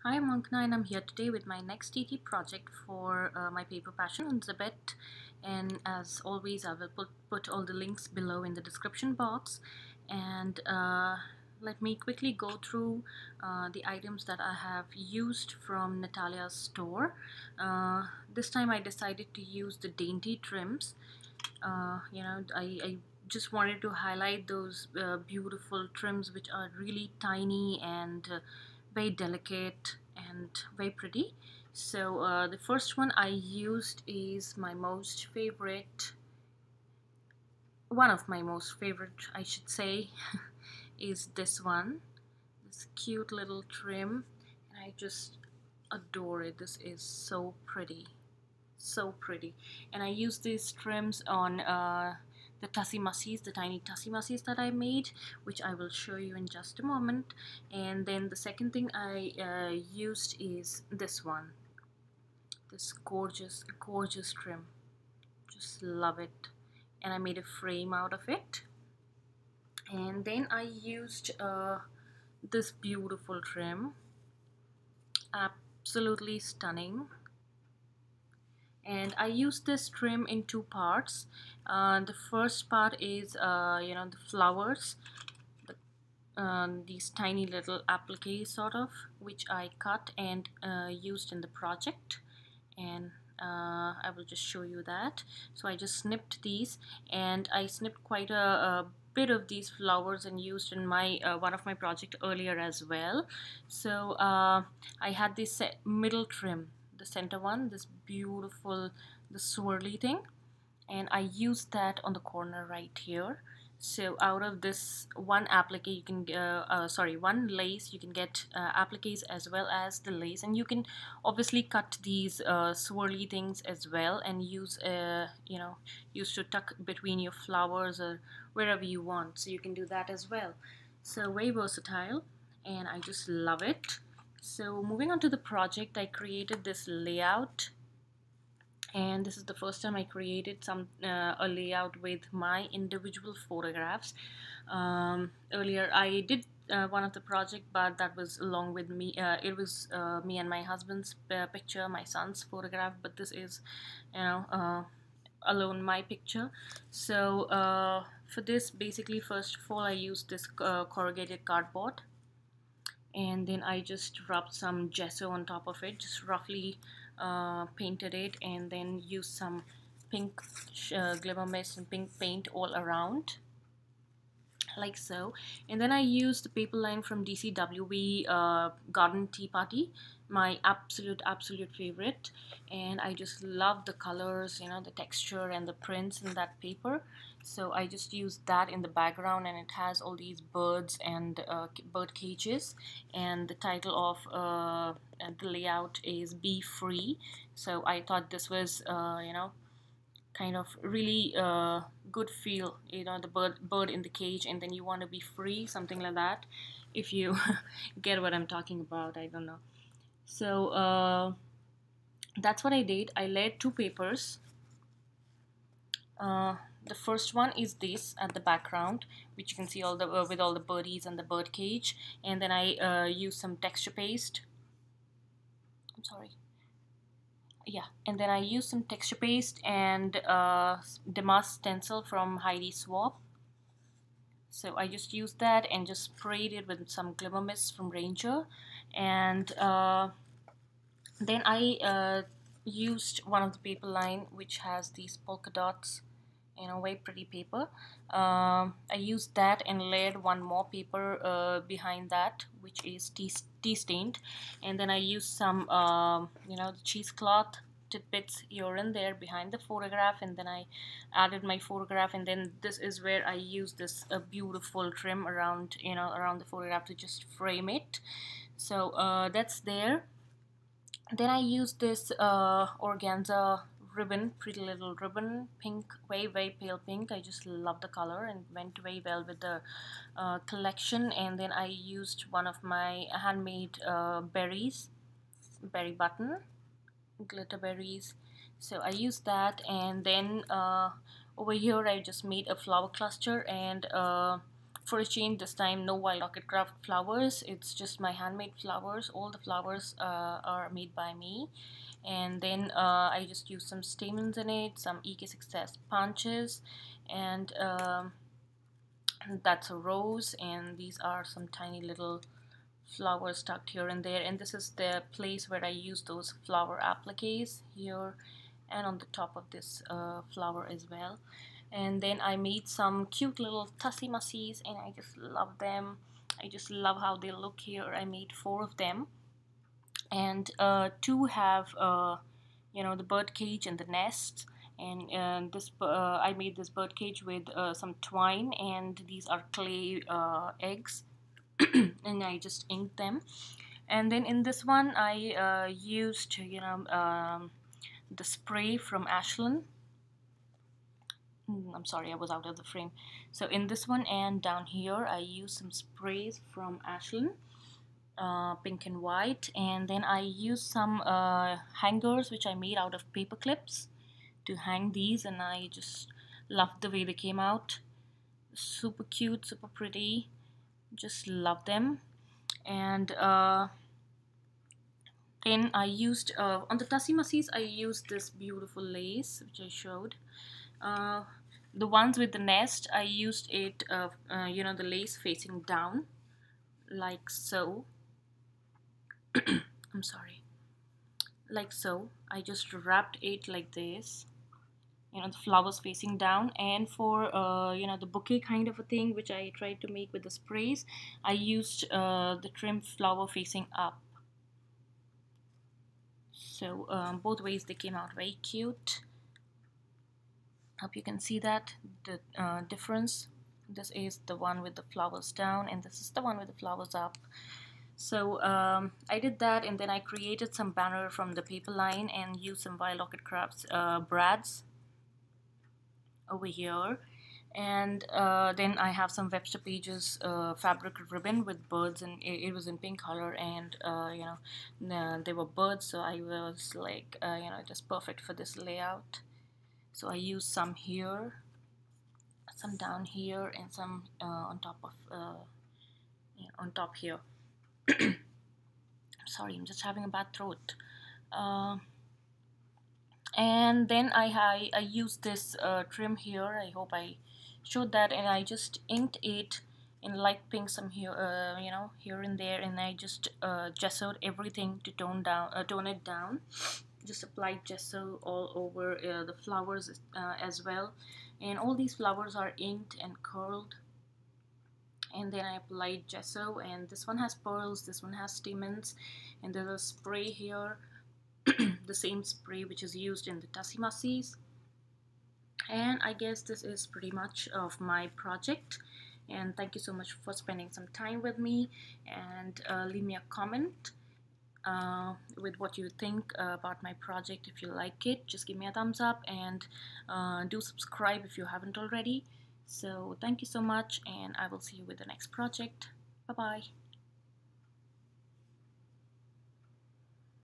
Hi, I'm Ankana and I'm here today with my next TT project for my paper passion on Zibet. And as always, I will put all the links below in the description box. And let me quickly go through the items that I have used from Natalia's store. This time I decided to use the dainty trims. I just wanted to highlight those beautiful trims which are really tiny and very delicate and very pretty. So the first one I used is my most favorite, one of my most favorite I should say, is this one, this cute little trim, and I just adore it. This is so pretty, so pretty. And I use these trims on the tussie-mussies, the tiny tussie-mussies that I made, which I will show you in just a moment. And then the second thing I used is this one, this gorgeous gorgeous trim. Just love it. And I made a frame out of it. And then I used this beautiful trim, absolutely stunning. And I use this trim in two parts. The first part is the flowers, these tiny little appliques sort of, which I cut and used in the project. And I will just show you that. So I just snipped these, and I snipped quite a bit of these flowers and used in my one of my project earlier as well. So I had this middle trim, the center one, this beautiful, the swirly thing, and I used that on the corner right here. So out of this one applique you can one lace, you can get appliques as well as the lace, and you can obviously cut these swirly things as well and use use to tuck between your flowers or wherever you want. So you can do that as well. So very versatile, and I just love it. So moving on to the project, I created this layout, and this is the first time I created a layout with my individual photographs. Earlier I did one of the project, but that was along with me. It was me and my husband's picture, my son's photograph, but this is, alone my picture. So for this, basically, first of all, I used this corrugated cardboard, and then I just rubbed some gesso on top of it, just roughly painted it, and then used some pink glimmer mist and pink paint all around, like so. And then I used the paper line from DCWB Garden Tea Party, my absolute favorite. And I just love the colors, the texture and the prints in that paper. So I just used that in the background, and it has all these birds and bird cages, and the title of the layout is Be Free. So I thought this was kind of really good feel, the bird in the cage, and then you want to be free, something like that, if you get what I'm talking about. I don't know. So that's what I did. I laid two papers. The first one is this at the background, which you can see all the with all the birdies and the bird cage, and then I used some texture paste. I'm sorry. Yeah, and then I used some texture paste and damask stencil from Heidi Swapp. So I just used that and just sprayed it with some glimmer mist from Ranger. And then I used one of the paper line which has these polka dots, very pretty paper. I used that and layered one more paper behind that, which is tea stained. And then I used some the cheesecloth tidbits here and there behind the photograph, and then I added my photograph, and then this is where I used this beautiful trim around around the photograph to just frame it. So that's there. Then I used this organza ribbon, pretty little ribbon, pink, very pale pink. I just love the color and went very well with the collection. And then I used one of my handmade berry button, glitter berries. So I used that, and then over here I just made a flower cluster, and for a change, this time no Wild Orchid Craft flowers, it's just my handmade flowers. All the flowers are made by me. And then I just use some stamens in it, some EK Success punches, and that's a rose, and these are some tiny little flowers tucked here and there. And this is the place where I use those flower appliques here and on the top of this flower as well. And then I made some cute little tussie mussies, and I just love them. I just love how they look here. I made 4 of them, and 2 have you know, the bird cage and the nest. And this I made this bird cage with some twine, and these are clay eggs and I just inked them. And then in this one I used, you know, the spray from Ashland. I'm sorry, I was out of the frame. So in this one and down here I used some sprays from Ashland, pink and white. And then I used some hangers which I made out of paper clips to hang these, and I just loved the way they came out. Super cute, super pretty, just love them. And then I used on the tussie mussies I used this beautiful lace which I showed. The ones with the nest, I used it you know, the lace facing down like so. I'm sorry, like so. I just wrapped it like this, you know, the flowers facing down. And for you know, the bouquet kind of a thing which I tried to make with the sprays, I used the trimmed flower facing up. So both ways they came out very cute. Hope you can see that the difference. This is the one with the flowers down, and this is the one with the flowers up. So I did that, and then I created some banner from the paper line and used some Wild Orchid Crafts brads over here. And then I have some Webster Pages fabric ribbon with birds, and it was in pink color, and you know, they were birds, so I was like, you know, just perfect for this layout. So I used some here, some down here, and some on top of you know, on top here. Sorry, I'm just having a bad throat. And then I used this trim here. I hope I showed that. And I just inked it in light pink some here, you know, here and there, and I just gessoed everything to tone it down. Just applied gesso all over the flowers as well, and all these flowers are inked and curled. And then I applied gesso, and this one has pearls, this one has stamens, and there's a spray here, the same spray which is used in the tussie mussies. And I guess this is pretty much of my project, and thank you so much for spending some time with me. And leave me a comment with what you think about my project. If you like it, just give me a thumbs up, and do subscribe if you haven't already. So thank you so much, and I will see you with the next project. Bye bye.